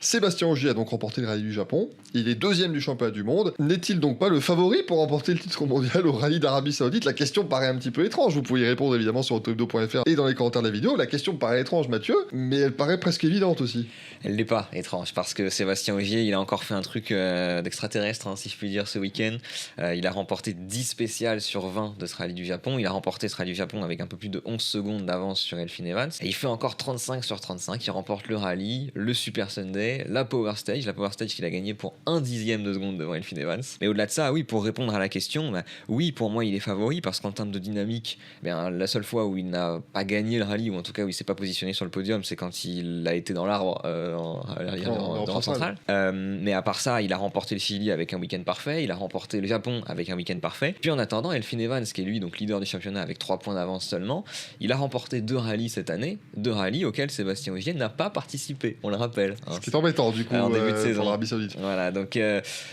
Sébastien Ogier a donc remporté le rallye du Japon. Il est deuxième du championnat du monde. N'est-il donc pas le favori pour remporter le titre mondial au rallye d'Arabie Saoudite? La question paraît un petit peu étrange. Vous pouvez y répondre évidemment sur autohebdo.fr et dans les commentaires de la vidéo. La question paraît étrange, Mathieu, mais elle paraît presque évidente aussi. Elle n'est pas étrange parce que Sébastien Ogier, il a encore fait un truc d'extraterrestre, hein, si je puis dire, ce week-end. Il a remporté 10 spéciales sur 20 de ce rallye du Japon. Il a remporté ce rallye du Japon avec un peu plus de 11 secondes d'avance sur Elfyn Evans. Et il fait encore 35 sur 35. Il remporte le rallye, le Super Sunday, la Power Stage. La Power Stage qu'il a gagné pour 1/10 de seconde devant Elfyn Evans. Mais au-delà de ça, oui, pour répondre à la question, oui, pour moi, il est favori parce qu'en termes de dynamique, la seule fois où il n'a pas gagné le rallye, ou en tout cas où il s'est pas positionné sur le podium, c'est quand il a été dans l'arbre en centrale. Mais à part ça, il a remporté le Chili avec un week-end parfait, il a remporté le Japon avec un week-end parfait. Puis en attendant, Elfyn Evans, qui est lui donc leader du championnat avec 3 points d'avance seulement, il a remporté 2 rallyes cette année, 2 rallyes auxquels Sébastien Ogier n'a pas participé, on le rappelle. Ce qui est embêtant du coup en début de saison. pour l'Arabie Saoudite. Voilà, donc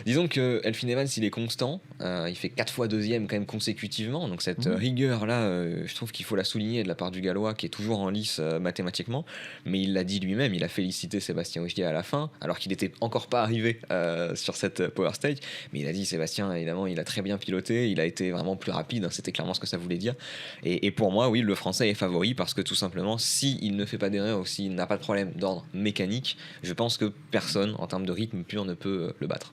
disons que Elfyn Evans il est constant, il fait 4 fois deuxième quand même consécutivement, donc cette rigueur là, je trouve qu'il faut la souligner de la part du Gallois qui est toujours en lice mathématiquement, mais il l'a dit lui-même, il a félicité Sébastien Ogier à la fin, alors qu'il n'était encore pas arrivé sur cette Power Stage, mais il a dit Sébastien, évidemment, il a très bien piloté, il a été vraiment plus rapide, hein, c'était clairement ce que ça voulait dire. Et pour moi, oui, le Français est favori parce que tout simplement, s'il ne fait pas d'erreur ou s'il n'a pas de problème d'ordre mécanique, je pense que personne, en termes de rythme pur, ne peut le battre.